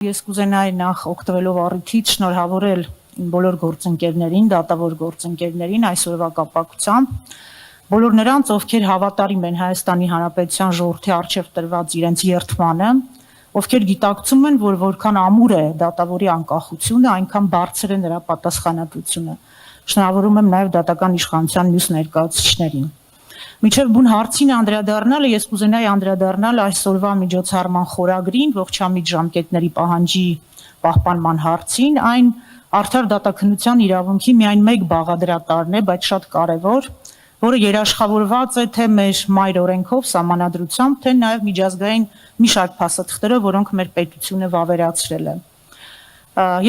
Ես կուզենայի նախ օգտվելով առիթից շնորհավորել իմ բոլոր գործընկերներին, դատավոր գործընկերներին այսօրվա կապակցությամբ, բոլոր նրանց, ովքեր հավատարիմ են Հայաստանի Հանրապետության ժողովրդի առջև տրված իրենց երդմանը, ովքեր գիտակցում են, որ որքան ամուր է դատավորի անկախությունը, այնքան բարձր է նրա պատասխանատվությունը։ Շնորհավորում եմ նաև դատական իշխանության մյուս ներկայացուցիչներին։ Մինչև բուն հարցին անդրադառնալը ես կուզենայի անդրադառնալ այսօրվա միջոցառման խորագրին, ողջամիտ ժամկետների պահանջի պահպանման հարցին, այն արդար դատաքննության իրավունքի միայն մեկ բաղադրատարն է, բայց շատ կարևոր, որը երաշխավորված է թե մեր մայր օրենքով, սահմանադրությամբ, թե նաև միջազգային մի շարք փաստաթղթերով, որոնք մեր պետությունը վավերացրել է։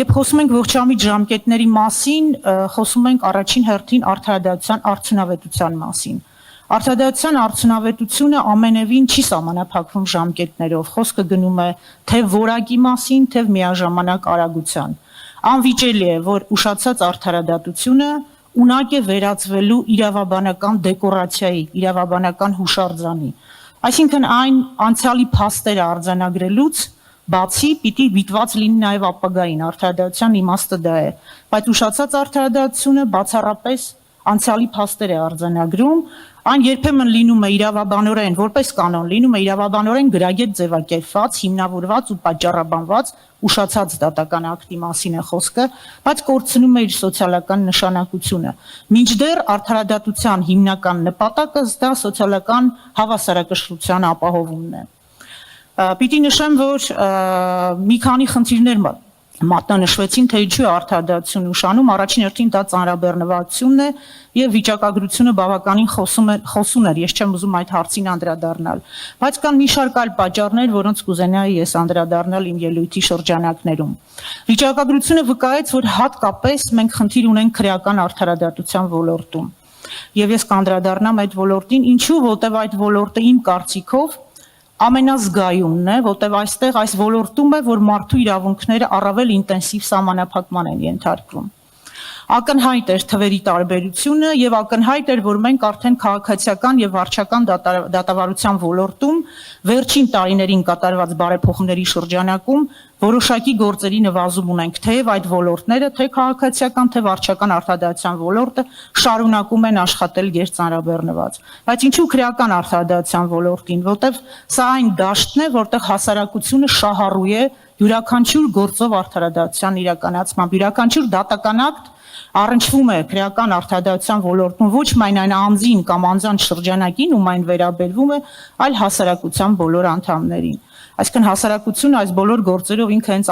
Երբ խոսում ենք ողջամիտ ժամկետների մասին, խոսում ենք առաջին հերթին արդարադատության արդյունավետության մասին։ Արդարադատության արդյունավետությունը ամենևին չի սահմանափակվում ժամկետներով, խոսքը գնում է թե որակի մասին, թե միաժամանակ արագության։ Անվիճելի է, որ ուշացած արդարադատությունը ունակ է վերածվելու իրավաբանական դեկորացիայի, իրավաբանական հուշարձանի։ Այսինքն այն անցյալի փաստերը արձանագրելուց բացի պիտի դիտված լինի նաև ապագային, արդարադատության իմաստը դա է, բայց ուշացած արդարադատությունը բացառապես անցյալի փաստեր է արձանագրում, այն երբեմն լինում է իրավաբանորեն, որպես կանոն լինում է իրավաբանորեն գրագետ ձևակերպված, հիմնավորված ու պատճառաբանված, ուշացած դատական ակտի մասին է խոսքը, բայց կորցնում է իր սոցիալական նշանակությունը։ Մինչդեռ արդարադատության հիմնական նպատակը դա սոցիալական հավասարակշռության ապահովումն է։ Պիտի նշեմ, որ մի քանի խնդիրներ մատնանշվեցին, թե ինչու է արդարադատություն ուշանում, առաջին հերթին դա ծանրաբեռնվածությունն է եւ վիճակագրությունը բավականին խոսուն էր, ես չեմ ուզում այդ հարցին անդրադառնալ, բայց կան մի շարք այլ պատճառներ, որոնց կուզենայի ես անդրադառնալ իմ ելույթի շրջանակներում։ Վիճակագրությունը վկայեց, որ հատկապես մենք խնդիր ունենք քրեական արդարադատության ոլորտում։ Եվ ես կանդրադառնամ այդ ոլորտին, ինչու, որտեղ այդ ոլորտը իմ կարծիքով ամենազգայունն է, որտեղ այստեղ այս ոլորտում է, որ մարդու իրավունքները առավել ինտենսիվ սահմանափակման են ենթարկվում։ Ակնհայտ էր թվերի տարբերությունը եւ ակնհայտ էր, որ մենք արդեն քաղաքացիական եւ վարչական դատավարության ոլորտում վերջին տարիներին կատարված բարեփոխումների շրջանակում որոշակի գործերի նվազում ունենք, թեև այդ ոլորտները, թե քաղաքացիական, թե վարչական արդարադատության ոլորտը շարունակում են աշխատել գերծանրաբեռնված։ Բայց ինչու քրեական արդարադատության ոլորտին, որտեղ սա այն դաշտն է, որտեղ հասարակությունը շահառու է յուրաքանչյուր գործով արդարադատության իրականացմամբ, յուրաքանչյուր դատական ակտ առնչվում է քրեական արդարադատության ոլորտում ոչ միայն այն անձին կամ անձանց շրջանակին, ում այն վերաբերվում է, այլ հասարակության բոլոր անդամներին։ Այսինքն հասարակությունը այս բոլոր գործերով ինքը հենց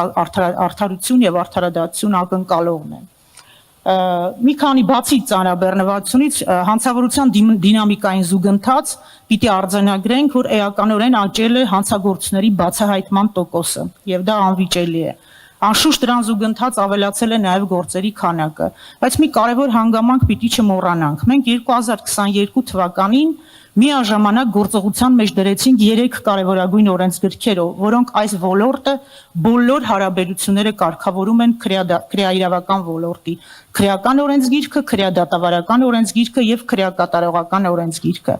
արդարություն եւ արդարադատություն ակնկալողն է։ Մի քանի բացի ծանրաբեռնվածությունից հանցավորության դինամիկային զուգընթաց պիտի արձանագրենք, որ էականորեն աճել է հանցագործությունների բացահայտման տոկոսը եւ դա անվիճելի է։ Անշուշտ դրան զուգընթաց ավելացել է նաև գործերի քանակը, բայց մի կարևոր հանգամանք պիտի չմոռանանք։ Մենք 2022 թվականին միաժամանակ գործողության մեջ դրեցինք 3 կարևորագույն օրենսգրքեր, որոնք այս ոլորտը բոլոր հարաբերությունները կարգավորում են քրեաիրավական ոլորտի, քրեական օրենսգիրքը, քրեադատավարական օրենսգիրքը եւ քրեակատարողական օրենսգիրքը։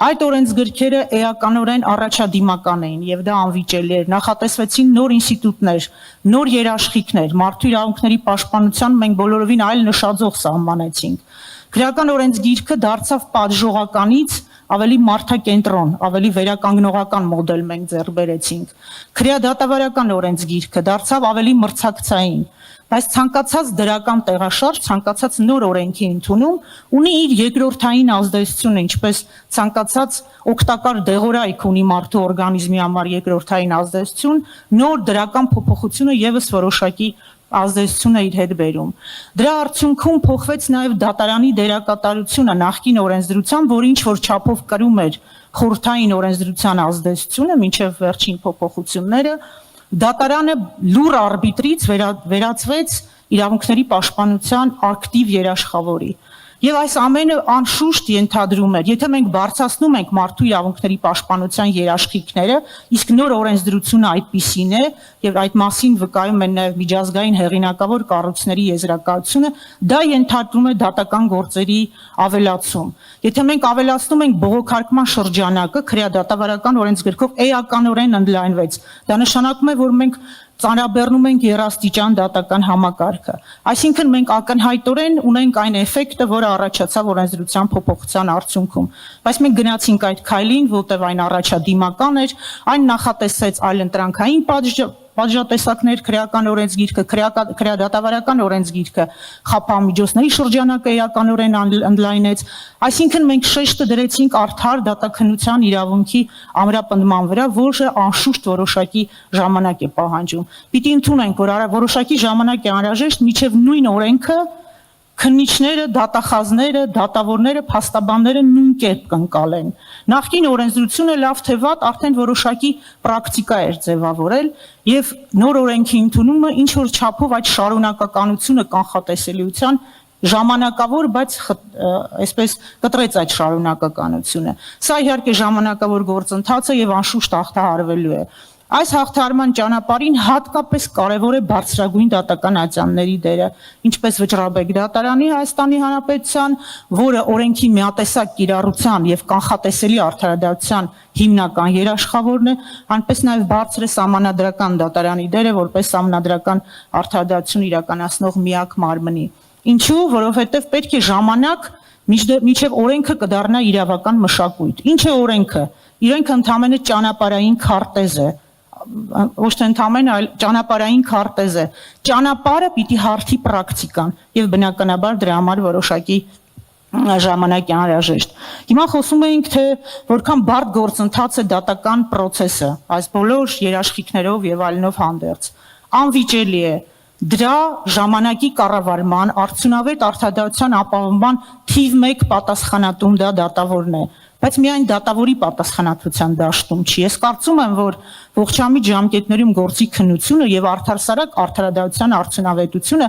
Այդ օրենսգրքերը էականորեն առաջադիմական էին եւ դա անվիճելի էր։ Նախատեսվեցին նոր ինստիտուտներ, նոր երաշխիքներ, մարդու իրավունքների պաշտպանության մենք բոլորովին այլ նշաձող սահմանեցինք։ Քրեական օրենսգիրքը դարձավ պատժողականից ավելի մարդակենտրոն, ավելի վերականգնողական մոդել մենք ձեռք բերեցինք։ Քրեադատավարական օրենսգիրքը դարձավ ավելի մրցակցային, բայց ցանկացած դրական տեղաշարժ, ցանկացած նոր օրենքի ընդունում ունի իր երկրորդային ազդեցությունը, ինչպես ցանկացած օգտակար դեղորայք ունի մարդու օրգանիզմի համար երկրորդային ազդեցություն, նոր դրական փոփոխությունը եւս որոշակի ազդեցություն է իր հետ բերում։ Դրա արդյունքում փոխվեց նաև դատարանի դերակատարությունը նախկին օրենսդրությամբ, որ ինչ որ չափով կրում էր խորհրդային օրենսդրության ազդեցությունը մինչև վերջին փոփոխությունները, դատարանը լուր արբիտրից վերածվեց իրավունքների պաշտպանության ակտիվ երաշխավորի։ Եվ այս ամենը անշուշտ ենթադրում էր, եթե մենք բարձրացնում ենք մարդու իրավունքների պաշտպանության երաշխիքները, իսկ նոր օրենսդրությունը այդպիսին է, եւ այդ մասին վկայում են նաև միջազգային հեղինակավոր կառույցների եզրակացությունը, դա ենթադրում է դատական գործերի ավելացում։ Եթե մենք ավելացնում ենք բողոքարկման շրջանակը, քրեադատավարական օրենսգրքով էականորեն ընդլայնվեց։ Դա նշանակում է, որ մենք ծանրաբեռնում ենք երաստիճան դատական համակարգը։ Այսինքն մենք ակնհայտորեն ունենք այն էֆեկտը, որը առաջացավ օրենսդրության փոփոխության արդյունքում։ Բայց մենք գնացինք այդ քայլին, որտեղ այն առաջադիմական էր, այն նախատեսեց այլընտրանքային պատժատեսակներ, քրեական օրենսգիրքը, քրեադատավարական օրենսգիրքը, խափամիջոցների շրջանակը էականորեն ընդլայնեց, այսինքն մենք շեշտը դրեցինք արդար դատաքննության իրավունքի ամրապնդման վրա, որը անշուշտ որոշակի ժամանակ է պահանջում։ Պիտի ընդունենք, որ որոշակի ժամանակ է անհրաժեշտ մինչև նույն օրենքը քննիչները, դատախազները, դատավորները, փաստաբանները նույն կերպ կընկալեն։ Նախկին օրենսդրությունը լավ թե վատ արդեն որոշակի պրակտիկա էր ձևավորել եւ նոր օրենքի ընդունումը ինչ որ չափով այդ շարունակականությունը կանխատեսելիության ժամանակավոր, բայց այսպես կտրեց այդ շարունակականությունը։ Սա իհարկե ժամանակավոր գործընթաց է եւ անշուշտ հաղթահարվելու է։ Այս հաղթահարման ճանապարհին հատկապես կարևոր է բարձրագույն դատական ատյանների դերը, ինչպես Վճռաբեկ դատարանի Հայաստանի Հանրապետության, որը օրենքի միատեսակ կիրառության եւ կանխատեսելի արդարադատության հիմնական երաշխավորն է, այնպես նաեւ բարձր է սահմանադրական դատարանի դերը, որպես սահմանադրական արդարադատություն իրականացնող միակ մարմնի։ Ինչու՞, որովհետեւ պետք է ժամանակ մինչև օրենքը կդառնա իրավական մշակույթ։ Ինչ է օրենքը։ Իրենք ընդհանրապես ճանապարհային քարտեզ է, ոչ թե ընդհանրապես, այլ ճանապարհային քարտեզ է։ Ճանապարհը պիտի հարթի պրակտիկան եւ բնականաբար դրա համար որոշակի ժամանակ է անհրաժեշտ։ Հիմա խոսում էինք, թե որքան բարդ գործընթաց է դատական process-ը, այս բոլոր երաշխիքներով եւ այլնով հանդերձ։ Անվիճելի է դրա ժամանակի կառավարման արդյունավետ արդարադատության ապահովման թիվ 1 պատասխանատուն դա դատավորն է, բայց միայն դատավորի պատասխանատվության դաշտում չի։ Ես կարծում եմ, որ ողջամիտ ժամկետներում գործի քննությունը եւ արդարսարակ արդարադատության արդյունավետությունը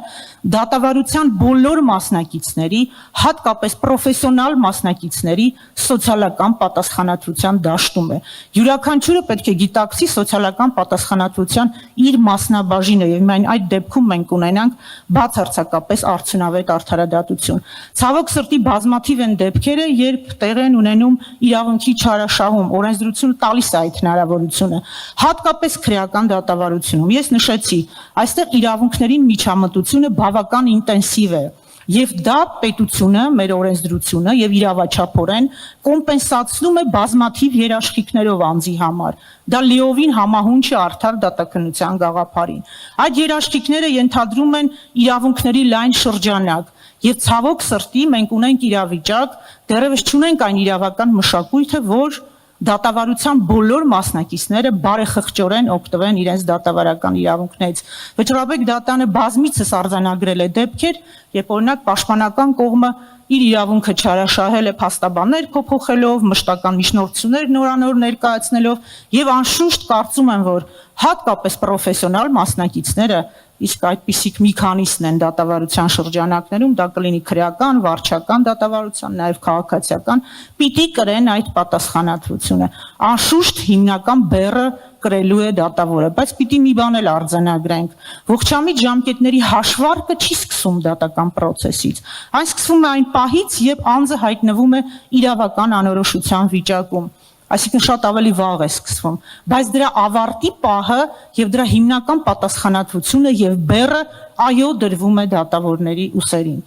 դատավարության բոլոր մասնակիցների, հատկապես պրոֆեսիոնալ մասնակիցների սոցիալական պատասխանատվության դաշտում է։ Յուրաքանչյուրը պետք է գիտակցի սոցիալական պատասխանատվության իր մասնաբաժինը եւ միայն այդ դեպքում մենք ունենանք բացարձակապես արդյունավետ արդարադատություն։ Ցավոք սրտի բազմաթիվ են դեպքերը, երբ տեղ են ունենում իրավունքի չարաշահում, օրենսդրությունը տալիս է այդ հնարավորությունը, հատկապես քրեական դատավարությունում։ Ես նշեցի, այստեղ իրավունքներին միջամտությունը բավական ինտենսիվ է, եւ դա պետությունը, մեր օրենսդրությունը եւ իրավաչափորեն կոմպենսացնում է բազմաթիվ երաշխիքներով անձի համար։ Դա լիովին համահունչ է արդար դատաքննության գաղափարին։ Այդ երաշխիքները ենթադրում են իրավունքների լայն շրջանակ։ Եվ ցավոք սրտի մենք ունենք իրավիճակ, դեռևս չունենք այն իրավական մշակույթը, որ դատավարության բոլոր մասնակիցները բարեխղճորեն օգտվեն իրենց դատավարական իրավունքներից։ Վճռաբեկ դատանը բազմիցս արձանագրել է դեպքեր, երբ օրինակ պաշտպանական կողմը իր իրավունքը չարաշահել է փաստաբաններ փոփոխելով, մշտական միջնորդություններ նորանոր ներկայացնելով եւ անշուշտ կարծում եմ, որ հատկապես պրոֆեսիոնալ մասնակիցները իսկ այդպիսիք մի քանիսն են դատավարության շրջանակներում, դա կլինի քրեական, վարչական դատավարության, նաև քաղաքացիական, պիտի կրեն այդ պատասխանատվությունը։ Անշուշտ հիմնական բեռը կրելու է դատավորը, բայց պիտի մի բան էլ արձանագրենք։ Ողջամիտ ժամկետների հաշվարկը չի սկսում դատական process-ից։ Այն սկսվում է այն պահից, երբ անձը հայտնվում է իրավական անորոշության վիճակում։ Այսինքն շատ ավելի վաղ է սկսվում, բայց դրա ավարտի պահը եւ դրա հիմնական պատասխանատվությունը եւ բեռը այո դրվում է դատավորների ուսերին։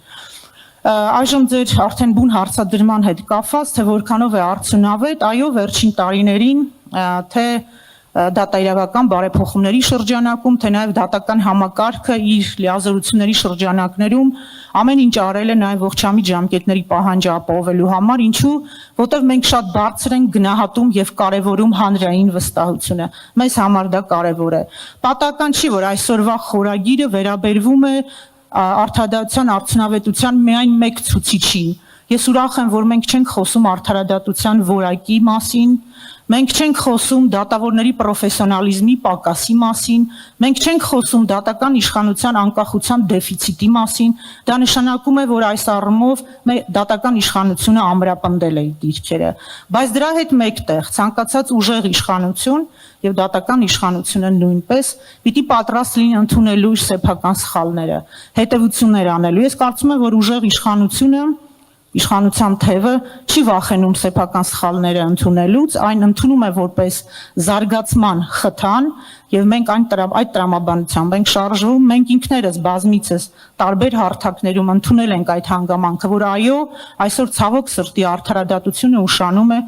Այժմ ձեր արդեն բուն հարցադրման հետ կապված, թե որքանով է արդյունավետ, այո վերջին տարիներին թե դատաիրավական բարեփոխումների շրջանակում, թե նաև դատական համակարգը իր լիազորությունների շրջանակներում ամեն ինչ արել է նաև ողջամիտ ժամկետների պահանջը ապահովելու համար, ինչու, որտեղ մենք շատ բարձր ենք գնահատում եւ կարեւորում հանրային վստահությունը։ Մեզ համար դա կարեւոր է։ Պատահական չի, որ այսօրվա խորագիրը վերաբերվում է արդարադատության արդյունավետության միայն մեկ ցուցիչին։ Ես ուրախ եմ, որ մենք չենք խոսում արդարադատության որակի մասին, մենք չենք խոսում դատավորների պրոֆեսիոնալիզմի պակասի մասին, մենք չենք խոսում դատական իշխանության անկախության դեֆիցիտի մասին, դա նշանակում է, որ այս առումով դատական իշխանությունը ամրապնդել է իր դիրքերը, բայց դրա հետ մեկտեղ ցանկացած ուժեղ իշխանություն եւ դատական իշխանությունը նույնպես պիտի պատրաստ լինի ընդունելու իր սեփական սխալները, հետեւություններ անելու։ Ես կարծում եմ, որ ուժեղ իշխանությունը իշխանության թևը չի վախենում սեփական սխալները ընդունելուց, այն ընդունում է որպես զարգացման խթան, եւ մենք այդ տրամաբանությամբ ենք շարժվում, մենք ինքներս բազմիցս տարբեր հարթակներում ընդունել ենք այդ հանգամանքը, որ այո, այսօր ցավոք սրտի արդարադատությունը ուշանում է,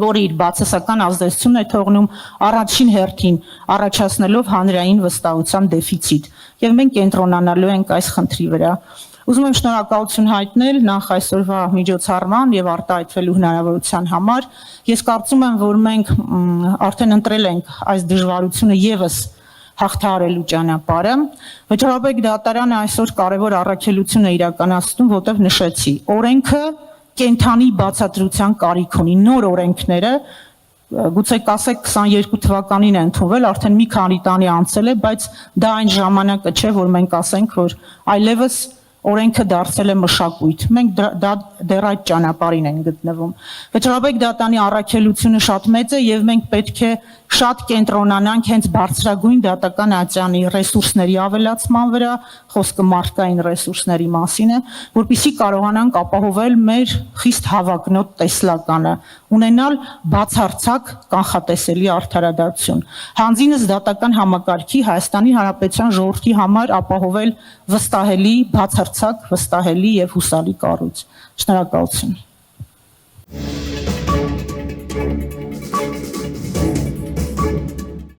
որը իր բացասական ազդեցությունն է թողնում առաջին հերթին առաջացնելով հանրային վստահության դեֆիցիտ, եւ մենք կենտրոնանալու ենք այս խնդրի վրա։ Ուզում եմ շնորհակալություն հայտնել նախ այսօրվա միջոցառման եւ արտահայտվելու հնարավորության համար։ Ես կարծում եմ, որ մենք արդեն ընտրել ենք այս դժվարությունը եւս հաղթահարելու ճանապարհը։ Վճռաբեկ դատարանը այսօր կարևոր առաքելություն է իրականացնում, որտեղ նշեցի, օրենքը կենթանի բացատրության կարիք ունի, նոր օրենքները գուցե կասեք 22 թվականին է ընդունվել, արդեն մի քանի տարի անցել է, բայց դա այն ժամանակը չէ, որ մենք ասենք, որ այլևս օրենքը դարձել է մշակույթ։ Մենք դեռ այդ ճանապարհին ենք գտնվում։ Վճռաբեկ դատանի առաքելությունը շատ մեծ է եւ մենք պետք է շատ կենտրոնանանք հենց բարձրագույն դատական ատյանի ռեսուրսների ավելացման վրա, խոսքը մարդկային ռեսուրսների մասին է, որպեսզի կարողանանք ապահովել մեր խիստ հավակնոտ տեսլականը, ունենալ բացարձակ կանխատեսելի արդարադատություն։ Հանձինս դատական համակարգի Հայաստանի Հանրապետության ժողովրդի համար ապահովել վստահելի, բացարձակ վստահելի եւ հուսալի կառույց։ Շնորհակալություն։